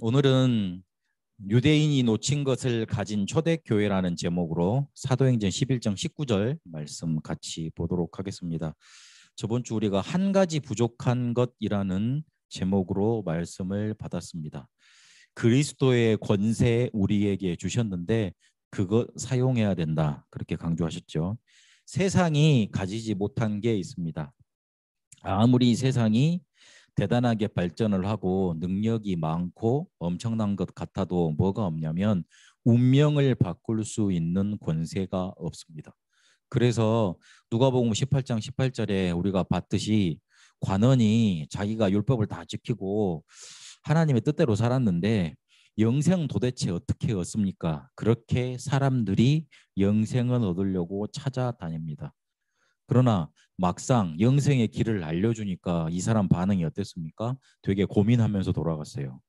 오늘은 유대인이 놓친 것을 가진 초대교회라는 제목으로 사도행전 11장 19절 말씀 같이 보도록 하겠습니다. 저번 주 우리가 한 가지 부족한 것이라는 제목으로 말씀을 받았습니다. 그리스도의 권세 우리에게 주셨는데 그거 사용해야 된다. 그렇게 강조하셨죠. 세상이 가지지 못한 게 있습니다. 아무리 세상이 대단하게 발전을 하고 능력이 많고 엄청난 것 같아도 뭐가 없냐면 운명을 바꿀 수 있는 권세가 없습니다. 그래서 누가복음 18장 18절에 우리가 봤듯이 관원이 자기가 율법을 다 지키고 하나님의 뜻대로 살았는데 영생 도대체 어떻게 얻습니까? 그렇게 사람들이 영생을 얻으려고 찾아다닙니다. 그러나 막상 영생의 길을 알려주니까 이 사람 반응이 어땠습니까? 되게 고민하면서 돌아갔어요.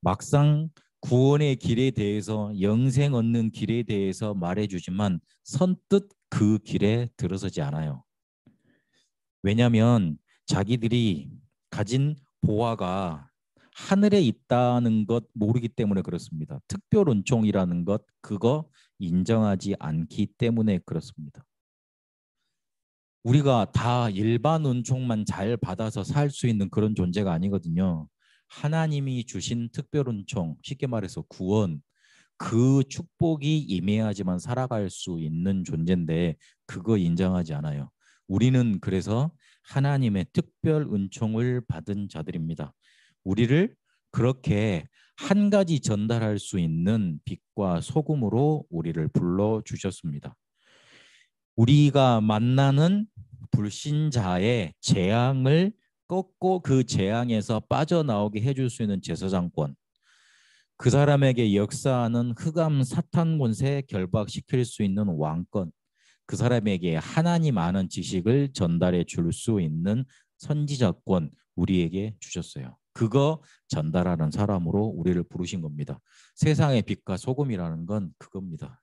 막상 구원의 길에 대해서 영생 얻는 길에 대해서 말해주지만 선뜻 그 길에 들어서지 않아요. 왜냐하면 자기들이 가진 보화가 하늘에 있다는 것 모르기 때문에 그렇습니다. 특별 은총이라는 것 그거 인정하지 않기 때문에 그렇습니다. 우리가 다 일반 은총만 잘 받아서 살 수 있는 그런 존재가 아니거든요. 하나님이 주신 특별 은총, 쉽게 말해서 구원, 그 축복이 임해야지만 살아갈 수 있는 존재인데 그거 인정하지 않아요. 우리는 그래서 하나님의 특별 은총을 받은 자들입니다. 우리를 그렇게 한 가지 전달할 수 있는 빛과 소금으로 우리를 불러주셨습니다. 우리가 만나는 불신자의 재앙을 꺾고 그 재앙에서 빠져나오게 해줄 수 있는 제사장권, 그 사람에게 역사하는 흑암 사탄 권세 결박시킬 수 있는 왕권, 그 사람에게 하나님 아는 지식을 전달해 줄 수 있는 선지자권 우리에게 주셨어요. 그거 전달하는 사람으로 우리를 부르신 겁니다. 세상의 빛과 소금이라는 건 그겁니다.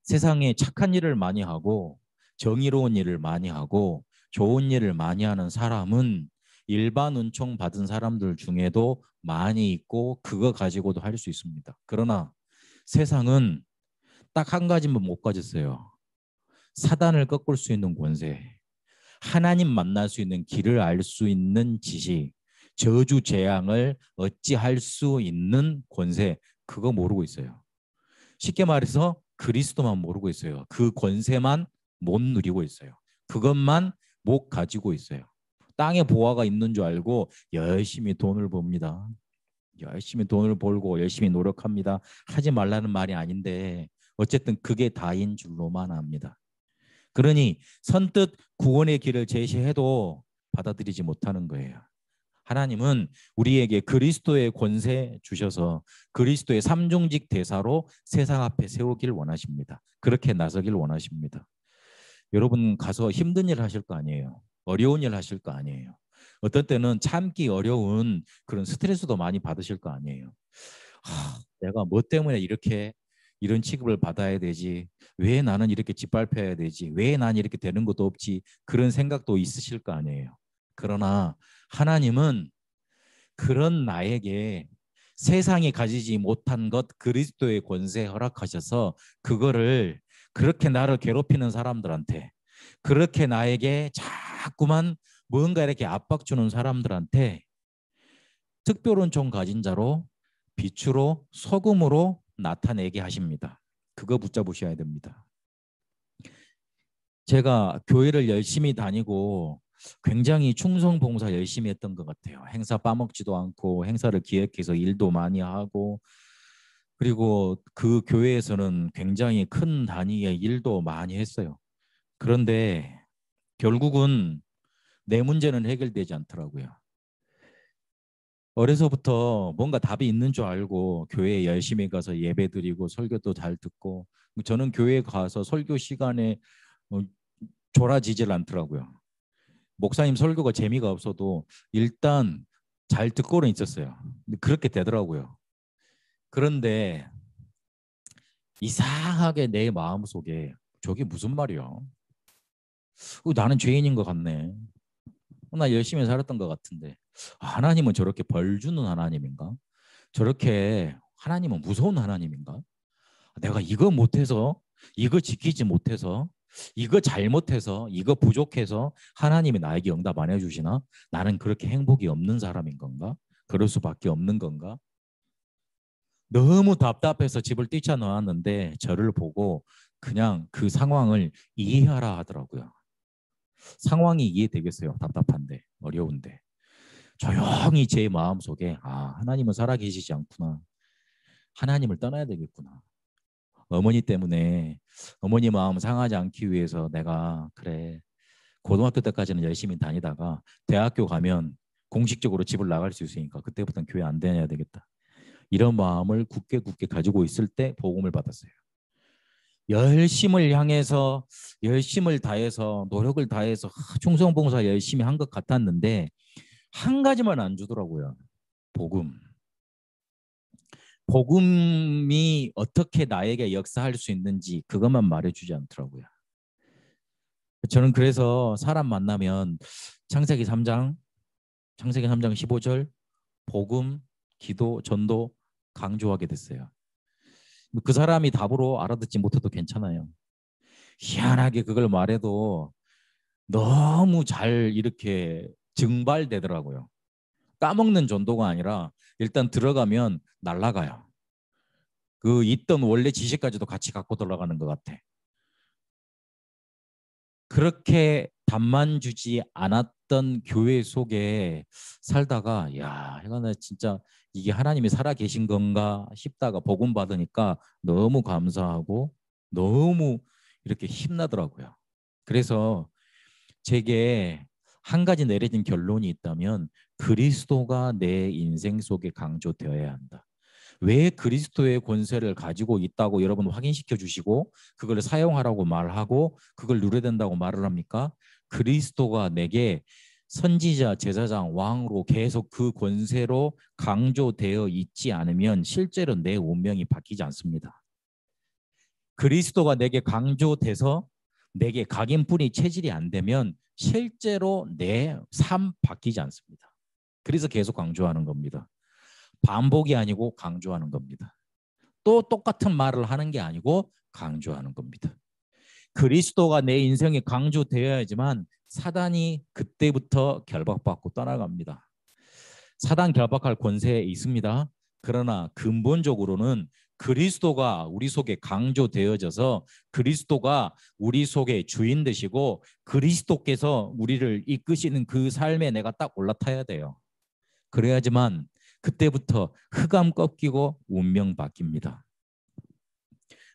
세상에 착한 일을 많이 하고 정의로운 일을 많이 하고 좋은 일을 많이 하는 사람은 일반 은총 받은 사람들 중에도 많이 있고 그거 가지고도 할 수 있습니다. 그러나 세상은 딱 한 가지만 못 가졌어요. 사단을 꺾을 수 있는 권세, 하나님 만날 수 있는 길을 알 수 있는 지식, 저주 재앙을 어찌할 수 있는 권세, 그거 모르고 있어요. 쉽게 말해서 그리스도만 모르고 있어요. 그 권세만 못 누리고 있어요. 그것만 못 가지고 있어요. 땅에 보화가 있는 줄 알고 열심히 돈을 법니다. 열심히 돈을 벌고 열심히 노력합니다. 하지 말라는 말이 아닌데 어쨌든 그게 다인 줄로만 압니다. 그러니 선뜻 구원의 길을 제시해도 받아들이지 못하는 거예요. 하나님은 우리에게 그리스도의 권세 주셔서 그리스도의 삼중직 대사로 세상 앞에 세우길 원하십니다. 그렇게 나서길 원하십니다. 여러분 가서 힘든 일 하실 거 아니에요. 어려운 일 하실 거 아니에요. 어떤 때는 참기 어려운 그런 스트레스도 많이 받으실 거 아니에요. 내가 뭐 때문에 이렇게 이런 취급을 받아야 되지? 왜 나는 이렇게 짓밟혀야 되지? 왜 난 이렇게 되는 것도 없지? 그런 생각도 있으실 거 아니에요. 그러나 하나님은 그런 나에게 세상이 가지지 못한 것 그리스도의 권세 허락하셔서 그거를 그렇게 나를 괴롭히는 사람들한테 그렇게 나에게 자꾸만 뭔가 이렇게 압박 주는 사람들한테 특별은총 가진 자로 빛으로 소금으로 나타내게 하십니다. 그거 붙잡으셔야 됩니다. 제가 교회를 열심히 다니고 굉장히 충성봉사 열심히 했던 것 같아요. 행사 빠먹지도 않고 행사를 기획해서 일도 많이 하고 그리고 그 교회에서는 굉장히 큰 단위의 일도 많이 했어요. 그런데 결국은 내 문제는 해결되지 않더라고요. 어려서부터 뭔가 답이 있는 줄 알고 교회에 열심히 가서 예배드리고 설교도 잘 듣고 저는 교회에 가서 설교 시간에 졸아지질 않더라고요. 목사님 설교가 재미가 없어도 일단 잘 듣고는 있었어요. 그렇게 되더라고요. 그런데 이상하게 내 마음속에 저게 무슨 말이야? 나는 죄인인 것 같네. 나 열심히 살았던 것 같은데 하나님은 저렇게 벌 주는 하나님인가? 저렇게 하나님은 무서운 하나님인가? 내가 이거 못해서, 이거 지키지 못해서, 이거 잘못해서, 이거 부족해서 하나님이 나에게 응답 안 해주시나? 나는 그렇게 행복이 없는 사람인 건가? 그럴 수밖에 없는 건가? 너무 답답해서 집을 뛰쳐나왔는데 저를 보고 그냥 그 상황을 이해하라 하더라고요. 상황이 이해되겠어요. 답답한데, 어려운데. 조용히 제 마음속에 하나님은 살아계시지 않구나. 하나님을 떠나야 되겠구나. 어머니 때문에 어머니 마음 상하지 않기 위해서 내가 그래 고등학교 때까지는 열심히 다니다가 대학교 가면 공식적으로 집을 나갈 수 있으니까 그때부터는 교회 안 다녀야 되겠다. 이런 마음을 굳게 가지고 있을 때 복음을 받았어요. 열심을 향해서 열심을 다해서 노력을 다해서 충성봉사 열심히 한 것 같았는데 한 가지만 안 주더라고요. 복음. 복음이 어떻게 나에게 역사할 수 있는지 그것만 말해주지 않더라고요. 저는 그래서 사람 만나면 창세기 3장 15절 복음, 기도, 전도 강조하게 됐어요. 그 사람이 답으로 알아듣지 못해도 괜찮아요. 희한하게 그걸 말해도 너무 잘 이렇게 증발되더라고요. 까먹는 전도가 아니라 일단 들어가면 날아가요. 그 있던 원래 지식까지도 같이 갖고 들어가는 것 같아. 그렇게 답만 주지 않았던 교회 속에 살다가 야, 이거 나 진짜 이게 하나님이 살아 계신 건가 싶다가 복음 받으니까 너무 감사하고 너무 이렇게 힘나더라고요. 그래서 제게 한 가지 내려진 결론이 있다면 그리스도가 내 인생 속에 강조되어야 한다. 왜 그리스도의 권세를 가지고 있다고 여러분 확인시켜 주시고 그걸 사용하라고 말하고 그걸 누려야 된다고 말을 합니까? 그리스도가 내게 선지자, 제사장, 왕으로 계속 그 권세로 강조되어 있지 않으면 실제로 내 운명이 바뀌지 않습니다. 그리스도가 내게 강조돼서 내게 각인뿐이 체질이 안 되면 실제로 내 삶 바뀌지 않습니다. 그래서 계속 강조하는 겁니다. 반복이 아니고 강조하는 겁니다. 또 똑같은 말을 하는 게 아니고 강조하는 겁니다. 그리스도가 내 인생에 강조되어야지만 사단이 그때부터 결박받고 떠나갑니다. 사단 결박할 권세 있습니다. 그러나 근본적으로는 그리스도가 우리 속에 강조되어져서 그리스도가 우리 속에 주인 되시고 그리스도께서 우리를 이끄시는 그 삶에 내가 딱 올라타야 돼요. 그래야지만 그때부터 흑암 꺾이고 운명 바뀝니다.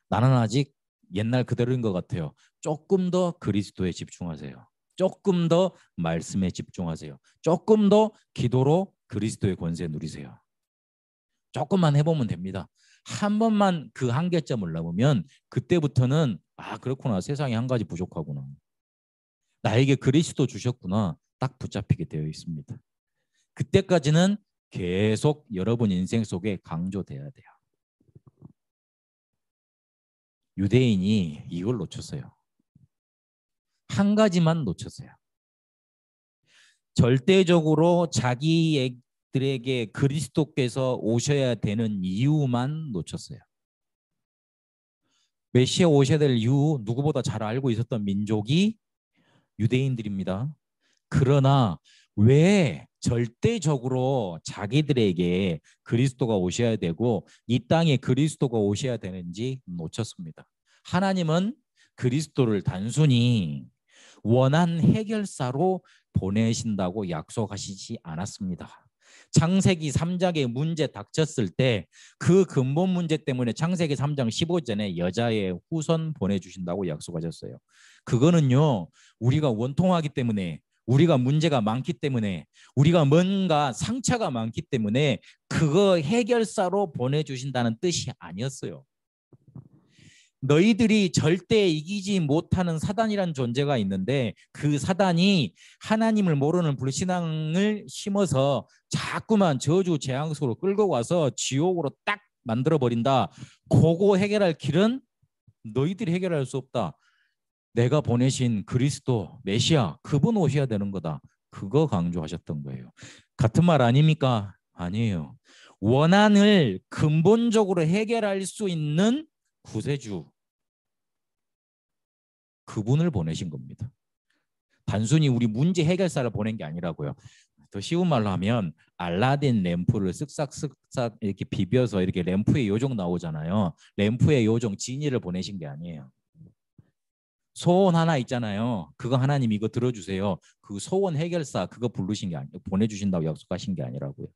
나는 아직 옛날 그대로인 것 같아요. 조금 더 그리스도에 집중하세요. 조금 더 말씀에 집중하세요. 조금 더 기도로 그리스도의 권세 누리세요. 조금만 해보면 됩니다. 한 번만 그 한계점을 넘으면 그때부터는 그렇구나. 세상에 한 가지 부족하구나. 나에게 그리스도 주셨구나. 딱 붙잡히게 되어 있습니다. 그때까지는 계속 여러분 인생 속에 강조돼야 돼요. 유대인이 이걸 놓쳤어요. 한 가지만 놓쳤어요. 절대적으로 자기들에게 그리스도께서 오셔야 되는 이유만 놓쳤어요. 메시아 오셔야 될 이유 누구보다 잘 알고 있었던 민족이 유대인들입니다. 그러나 왜 절대적으로 자기들에게 그리스도가 오셔야 되고 이 땅에 그리스도가 오셔야 되는지 놓쳤습니다. 하나님은 그리스도를 단순히 원한 해결사로 보내신다고 약속하시지 않았습니다. 창세기 3장의 문제 닥쳤을 때 그 근본 문제 때문에 창세기 3장 15절에 여자의 후손 보내주신다고 약속하셨어요. 그거는요, 우리가 원통하기 때문에 우리가 문제가 많기 때문에 우리가 뭔가 상처가 많기 때문에 그거 해결사로 보내주신다는 뜻이 아니었어요. 너희들이 절대 이기지 못하는 사단이란 존재가 있는데 그 사단이 하나님을 모르는 불신앙을 심어서 자꾸만 저주 재앙 속으로 끌고 와서 지옥으로 딱 만들어버린다. 그거 해결할 길은 너희들이 해결할 수 없다. 내가 보내신 그리스도 메시아 그분 오셔야 되는 거다. 그거 강조하셨던 거예요. 같은 말 아닙니까? 아니에요. 원한을 근본적으로 해결할 수 있는 구세주, 그분을 보내신 겁니다. 단순히 우리 문제 해결사를 보낸 게 아니라고요. 더 쉬운 말로 하면 알라딘 램프를 쓱싹쓱싹 이렇게 비벼서 이렇게 램프의 요정 나오잖아요. 램프의 요정 지니를 보내신 게 아니에요. 소원 하나 있잖아요. 그거 하나님 이거 들어주세요. 그 소원 해결사 그거 부르신 게 아니에요. 보내주신다고 약속하신 게 아니라고요.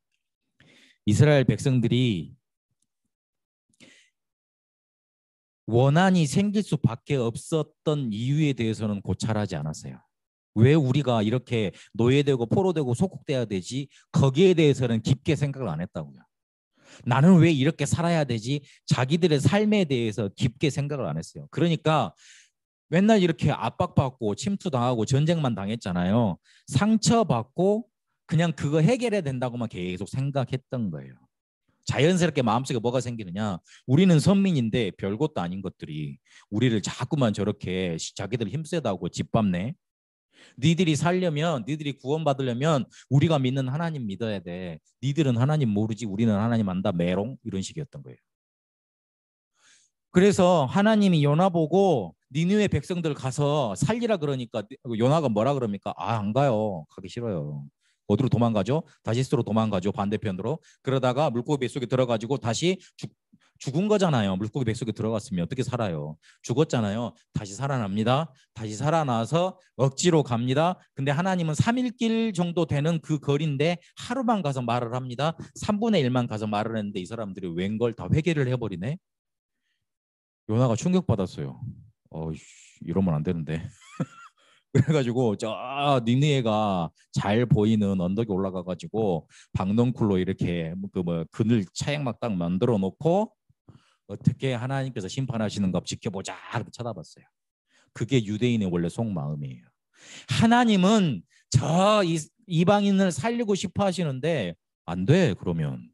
이스라엘 백성들이 원한이 생길 수밖에 없었던 이유에 대해서는 고찰하지 않았어요. 왜 우리가 이렇게 노예되고 포로되고 속국돼야 되지? 거기에 대해서는 깊게 생각을 안 했다고요. 나는 왜 이렇게 살아야 되지? 자기들의 삶에 대해서 깊게 생각을 안 했어요. 그러니까 맨날 이렇게 압박받고 침투당하고 전쟁만 당했잖아요. 상처받고 그냥 그거 해결해야 된다고만 계속 생각했던 거예요. 자연스럽게 마음속에 뭐가 생기느냐. 우리는 선민인데 별것도 아닌 것들이 우리를 자꾸만 저렇게 자기들 힘세다고 짓밟네. 니들이 살려면, 니들이 구원받으려면 우리가 믿는 하나님 믿어야 돼. 니들은 하나님 모르지 우리는 하나님 안다 메롱 이런 식이었던 거예요. 그래서 하나님이 요나 보고 니느웨 백성들 가서 살리라 그러니까 요나가 뭐라 그럽니까? 안 가요. 가기 싫어요. 어디로 도망가죠? 다시스로 도망가죠. 반대편으로. 그러다가 물고기 뱃속에 들어가지고 다시 죽은 거잖아요. 물고기 뱃속에 들어갔으면 어떻게 살아요? 죽었잖아요. 다시 살아납니다. 다시 살아나서 억지로 갑니다. 근데 하나님은 3일 정도 되는 그 거리인데 하루만 가서 말을 합니다. 3분의 1만 가서 말을 했는데 이 사람들이 웬걸 다 회개를 해버리네. 요나가 충격받았어요. 이러면 안 되는데. 그래가지고 저 니느웨가 잘 보이는 언덕에 올라가가지고 박넝쿨로 이렇게 그늘 차양막 딱 만들어 놓고 어떻게 하나님께서 심판하시는가 지켜보자 이렇게 쳐다봤어요. 그게 유대인의 원래 속마음이에요. 하나님은 저 이방인을 살리고 싶어 하시는데 안 돼. 그러면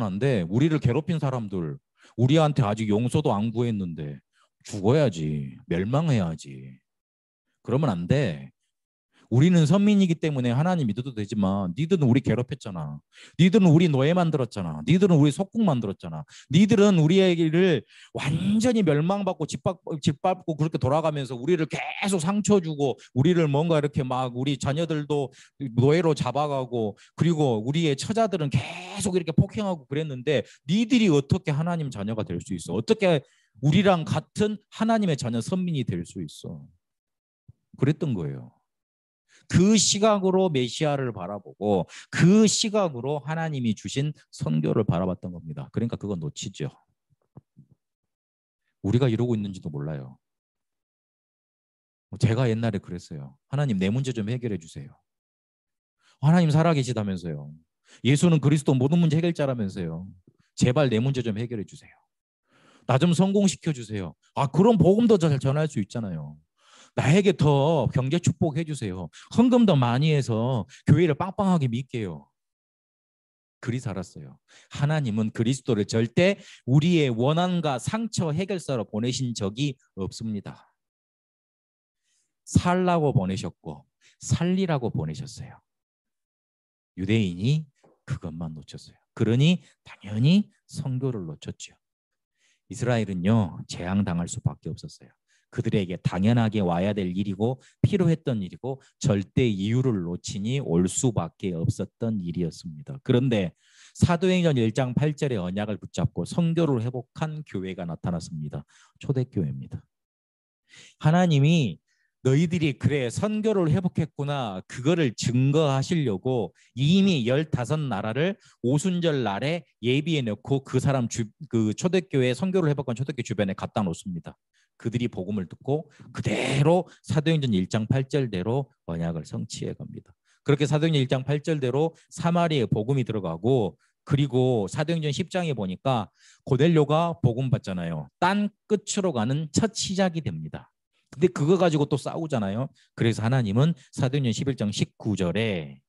안 돼. 우리를 괴롭힌 사람들 우리한테 아직 용서도 안 구했는데 죽어야지. 멸망해야지. 그러면 안 돼. 우리는 선민이기 때문에 하나님 믿어도 되지만 니들은 우리 괴롭혔잖아. 니들은 우리 노예 만들었잖아. 니들은 우리 속국 만들었잖아. 니들은 우리를 완전히 멸망받고 짓밟고 그렇게 돌아가면서 우리를 계속 상처 주고 우리를 뭔가 이렇게 막 우리 자녀들도 노예로 잡아가고 그리고 우리의 처자들은 계속 이렇게 폭행하고 그랬는데 니들이 어떻게 하나님 자녀가 될 수 있어? 어떻게 우리랑 같은 하나님의 자녀 선민이 될 수 있어? 그랬던 거예요. 그 시각으로 메시아를 바라보고 그 시각으로 하나님이 주신 선교를 바라봤던 겁니다. 그러니까 그건 놓치죠. 우리가 이러고 있는지도 몰라요. 제가 옛날에 그랬어요. 하나님 내 문제 좀 해결해 주세요. 하나님 살아계시다면서요. 예수는 그리스도 모든 문제 해결자라면서요. 제발 내 문제 좀 해결해 주세요. 나 좀 성공시켜 주세요. 그럼 복음도 잘 전할 수 있잖아요. 나에게 더 경제 축복해 주세요. 헌금 더 많이 해서 교회를 빵빵하게 믿게요. 그리 살았어요. 하나님은 그리스도를 절대 우리의 원한과 상처 해결사로 보내신 적이 없습니다. 살라고 보내셨고 살리라고 보내셨어요. 유대인이 그것만 놓쳤어요. 그러니 당연히 선교를 놓쳤죠. 이스라엘은요 재앙당할 수밖에 없었어요. 그들에게 당연하게 와야 될 일이고 필요했던 일이고 절대 이유를 놓치니 올 수밖에 없었던 일이었습니다. 그런데 사도행전 1장 8절의 언약을 붙잡고 선교를 회복한 교회가 나타났습니다. 초대교회입니다. 하나님이 너희들이 그래 선교를 회복했구나 그거를 증거하시려고 이미 15나라를 오순절 날에 예비해 놓고 그 사람 그 초대교회 선교를 회복한 초대교회 주변에 갖다 놓습니다. 그들이 복음을 듣고 그대로 사도행전 1장 8절대로 언약을 성취해 갑니다. 그렇게 사도행전 1장 8절대로 사마리아에 복음이 들어가고 그리고 사도행전 10장에 보니까 고넬료가 복음 받잖아요. 땅 끝으로 가는 첫 시작이 됩니다. 근데 그거 가지고 또 싸우잖아요. 그래서 하나님은 사도행전 11장 19절에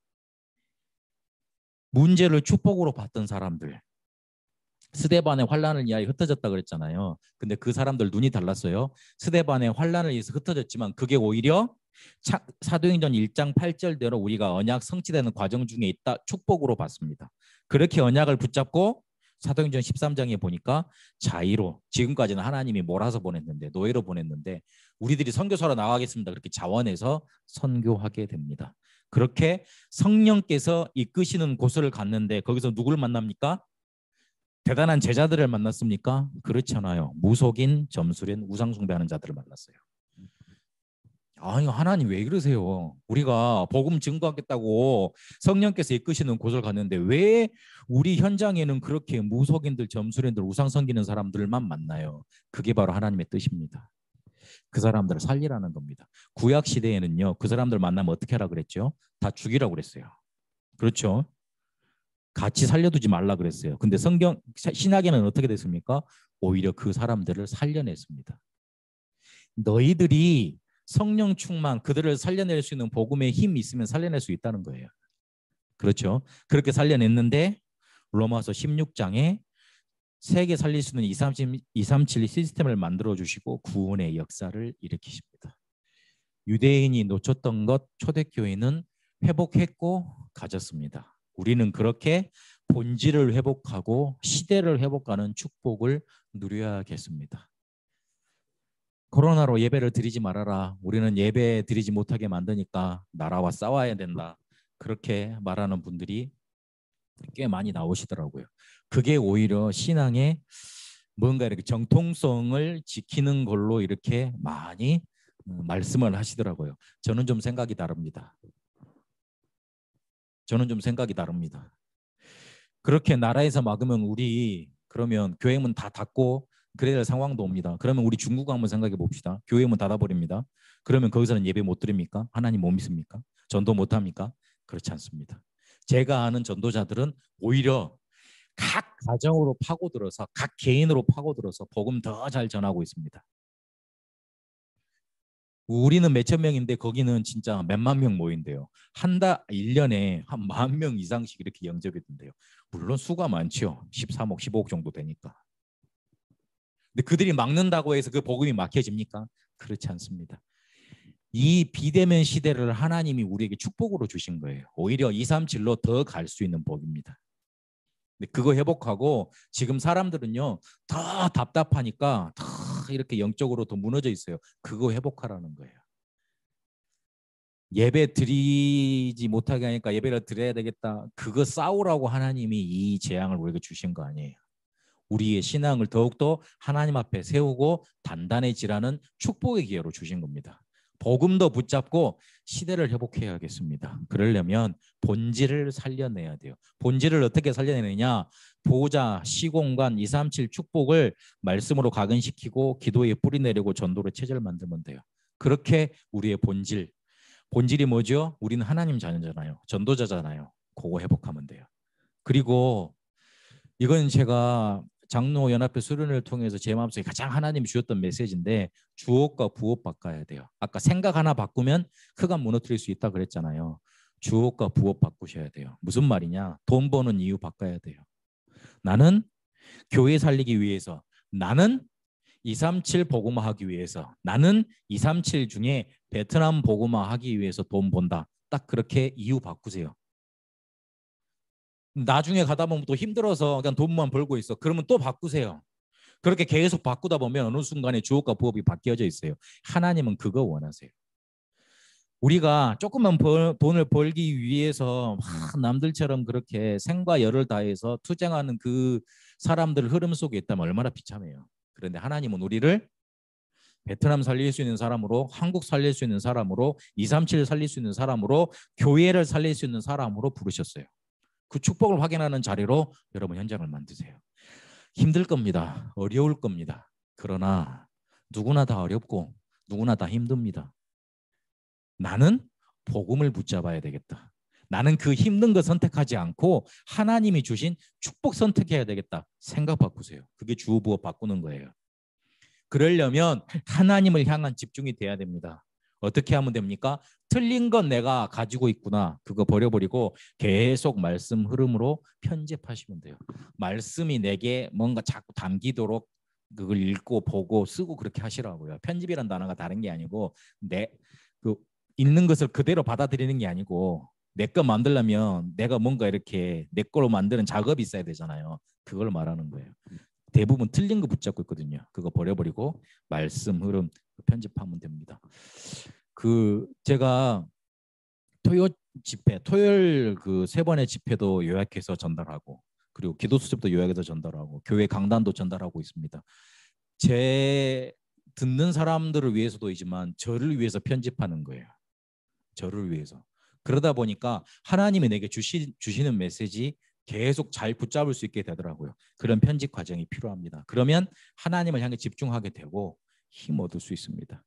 문제를 축복으로 봤던 사람들 스데반의 환란을 위하여 흩어졌다 그랬잖아요. 근데 그 사람들 눈이 달랐어요. 스데반의 환란을 위해서 흩어졌지만 그게 오히려 사도행전 1장 8절대로 우리가 언약 성취되는 과정 중에 있다 축복으로 봤습니다. 그렇게 언약을 붙잡고 사도행전 13장에 보니까 자의로 지금까지는 하나님이 몰아서 보냈는데 노예로 보냈는데 우리들이 선교사로 나가겠습니다. 그렇게 자원해서 선교하게 됩니다. 그렇게 성령께서 이끄시는 곳을 갔는데 거기서 누구를 만납니까? 대단한 제자들을 만났습니까? 그렇지 않아요. 무속인, 점술인, 우상숭배하는 자들을 만났어요. 아니 하나님 왜 그러세요? 우리가 복음 증거하겠다고 성령께서 이끄시는 곳을 갔는데 왜 우리 현장에는 그렇게 무속인들, 점술인들, 우상 섬기는 사람들만 만나요? 그게 바로 하나님의 뜻입니다. 그 사람들을 살리라는 겁니다. 구약 시대에는요, 그 사람들 만나면 어떻게 하라 그랬죠? 다 죽이라고 그랬어요. 그렇죠? 같이 살려두지 말라 그랬어요. 근데 신약에는 어떻게 됐습니까? 오히려 그 사람들을 살려냈습니다. 너희들이 성령 충만, 그들을 살려낼 수 있는 복음의 힘이 있으면 살려낼 수 있다는 거예요. 그렇죠? 그렇게 살려냈는데 로마서 16장에 세계 살릴 수 있는 237 시스템을 만들어 주시고 구원의 역사를 일으키십니다. 유대인이 놓쳤던 것 초대교회는 회복했고 가졌습니다. 우리는 그렇게 본질을 회복하고 시대를 회복하는 축복을 누려야겠습니다. 코로나로 예배를 드리지 말아라. 우리는 예배 드리지 못하게 만드니까 나라와 싸워야 된다. 그렇게 말하는 분들이 꽤 많이 나오시더라고요. 그게 오히려 신앙의 뭔가 이렇게 정통성을 지키는 걸로 이렇게 많이 말씀을 하시더라고요. 저는 좀 생각이 다릅니다. 그렇게 나라에서 막으면 우리 그러면 교회 문 다 닫고 그래야 될 상황도 옵니다. 그러면 우리 중국 한번 생각해 봅시다. 교회 문 닫아버립니다. 그러면 거기서는 예배 못 드립니까? 하나님 못 믿습니까? 전도 못 합니까? 그렇지 않습니다. 제가 아는 전도자들은 오히려 각 가정으로 파고들어서 각 개인으로 파고들어서 복음 더 잘 전하고 있습니다. 우리는 몇천 명인데 거기는 진짜 몇만 명 모인대요. 1년에 한 10,000명 이상씩 이렇게 영접이 된대요. 물론 수가 많죠. 13억, 15억 정도 되니까. 근데 그들이 막는다고 해서 그 복음이 막혀집니까? 그렇지 않습니다. 이 비대면 시대를 하나님이 우리에게 축복으로 주신 거예요. 오히려 237로 더 갈 수 있는 복입니다. 근데 그거 회복하고 지금 사람들은요 더 답답하니까 더 이렇게 영적으로 더 무너져 있어요. 그거 회복하라는 거예요. 예배 드리지 못하게 하니까 예배를 드려야 되겠다. 그거 싸우라고 하나님이 이 재앙을 우리에게 주신 거 아니에요. 우리의 신앙을 더욱더 하나님 앞에 세우고 단단해지라는 축복의 기회로 주신 겁니다. 복음도 붙잡고 시대를 회복해야겠습니다. 그러려면 본질을 살려내야 돼요. 본질을 어떻게 살려내느냐? 보호자, 시공간, 237 축복을 말씀으로 각인시키고 기도에 뿌리내리고 전도로 체제를 만들면 돼요. 그렇게 우리의 본질이 뭐죠? 우리는 하나님 자녀잖아요. 전도자잖아요. 그거 회복하면 돼요. 그리고 이건 제가 장로연합회 수련을 통해서 제 마음속에 가장 하나님이 주셨던 메시지인데 주옥과 부옥 바꿔야 돼요. 아까 생각 하나 바꾸면 흑암 무너뜨릴 수 있다 그랬잖아요. 주옥과 부옥 바꾸셔야 돼요. 무슨 말이냐? 돈 버는 이유 바꿔야 돼요. 나는 교회 살리기 위해서, 나는 237 복음화 하기 위해서, 나는 237 중에 베트남 복음화 하기 위해서 돈 번다. 딱 그렇게 이유 바꾸세요. 나중에 가다 보면 또 힘들어서 그냥 돈만 벌고 있어. 그러면 또 바꾸세요. 그렇게 계속 바꾸다 보면 어느 순간에 주옥과 부옥이 바뀌어져 있어요. 하나님은 그거 원하세요. 우리가 조금만 돈을 벌기 위해서 막 남들처럼 그렇게 생과 열을 다해서 투쟁하는 그 사람들 흐름 속에 있다면 얼마나 비참해요. 그런데 하나님은 우리를 베트남 살릴 수 있는 사람으로, 한국 살릴 수 있는 사람으로, 237 살릴 수 있는 사람으로, 교회를 살릴 수 있는 사람으로 부르셨어요. 그 축복을 확인하는 자리로 여러분 현장을 만드세요. 힘들 겁니다. 어려울 겁니다. 그러나 누구나 다 어렵고 누구나 다 힘듭니다. 나는 복음을 붙잡아야 되겠다. 나는 그 힘든 거 선택하지 않고 하나님이 주신 축복 선택해야 되겠다. 생각 바꾸세요. 그게 주부어 바꾸는 거예요. 그러려면 하나님을 향한 집중이 돼야 됩니다. 어떻게 하면 됩니까? 틀린 건 내가 가지고 있구나. 그거 버려버리고 계속 말씀 흐름으로 편집하시면 돼요. 말씀이 내게 뭔가 자꾸 담기도록 그걸 읽고 보고 쓰고 그렇게 하시라고요. 편집이란 단어가 다른 게 아니고 그 있는 것을 그대로 받아들이는 게 아니고 내 거 만들려면 내가 뭔가 이렇게 내 거로 만드는 작업이 있어야 되잖아요. 그걸 말하는 거예요. 대부분 틀린 거 붙잡고 있거든요. 그거 버려버리고 말씀 흐름 편집하면 됩니다. 제가 토요일 그 3번의 집회도 요약해서 전달하고 그리고 기도 수첩도 요약해서 전달하고 교회 강단도 전달하고 있습니다. 제 듣는 사람들을 위해서도이지만 저를 위해서 편집하는 거예요. 저를 위해서. 그러다 보니까 하나님이 내게 주시는 메시지 계속 잘 붙잡을 수 있게 되더라고요. 그런 편집 과정이 필요합니다. 그러면 하나님을 향해 집중하게 되고 힘 얻을 수 있습니다.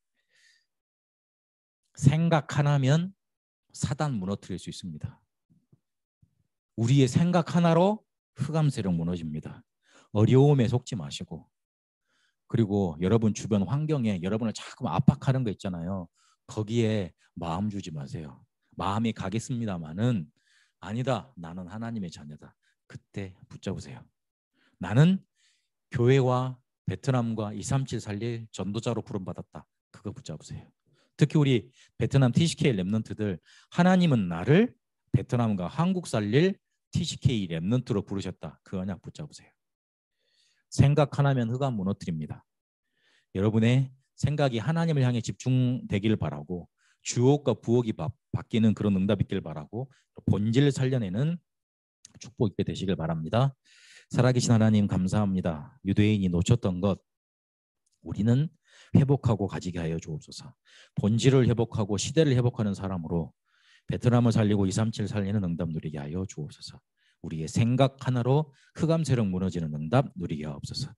생각 하나면 사단 무너뜨릴 수 있습니다. 우리의 생각 하나로 흑암 세력 무너집니다. 어려움에 속지 마시고 그리고 여러분 주변 환경에 여러분을 자꾸 압박하는 거 있잖아요. 거기에 마음 주지 마세요. 마음이 가겠습니다마는 아니다. 나는 하나님의 자녀다. 그때 붙잡으세요. 나는 교회와 베트남과 237 살릴 전도자로 부름받았다. 그거 붙잡으세요. 특히 우리 베트남 TCK 랩런트들 하나님은 나를 베트남과 한국 살릴 TCK 랩런트로 부르셨다. 그 언약 붙잡으세요. 생각 하나면 흑암 무너뜨립니다. 여러분의 생각이 하나님을 향해 집중되기를 바라고 주옥과 부옥이 바뀌는 그런 응답 있길 바라고 본질을 살려내는 축복 있게 되시길 바랍니다. 살아계신 하나님 감사합니다. 유대인이 놓쳤던 것 우리는 회복하고 가지게 하여 주옵소서. 본질을 회복하고 시대를 회복하는 사람으로 베트남을 살리고 237 살리는 응답 누리게 하여 주옵소서. 우리의 생각 하나로 흑암 세력 무너지는 응답 누리게 하옵소서.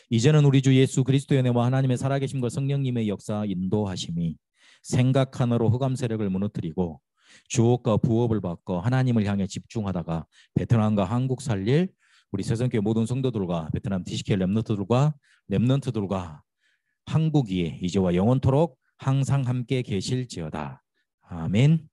이제는 우리 주 예수 그리스도의 은혜와 하나님의 살아계심과 성령님의 역사 인도하심이 생각 하나로 흑암 세력을 무너뜨리고 주옥과 부업을 받고 하나님을 향해 집중하다가 베트남과 한국 살릴 우리 새성교회 모든 성도들과 베트남 TCK 랩런트들과 한국이 이제와 영원토록 항상 함께 계실지어다. 아멘.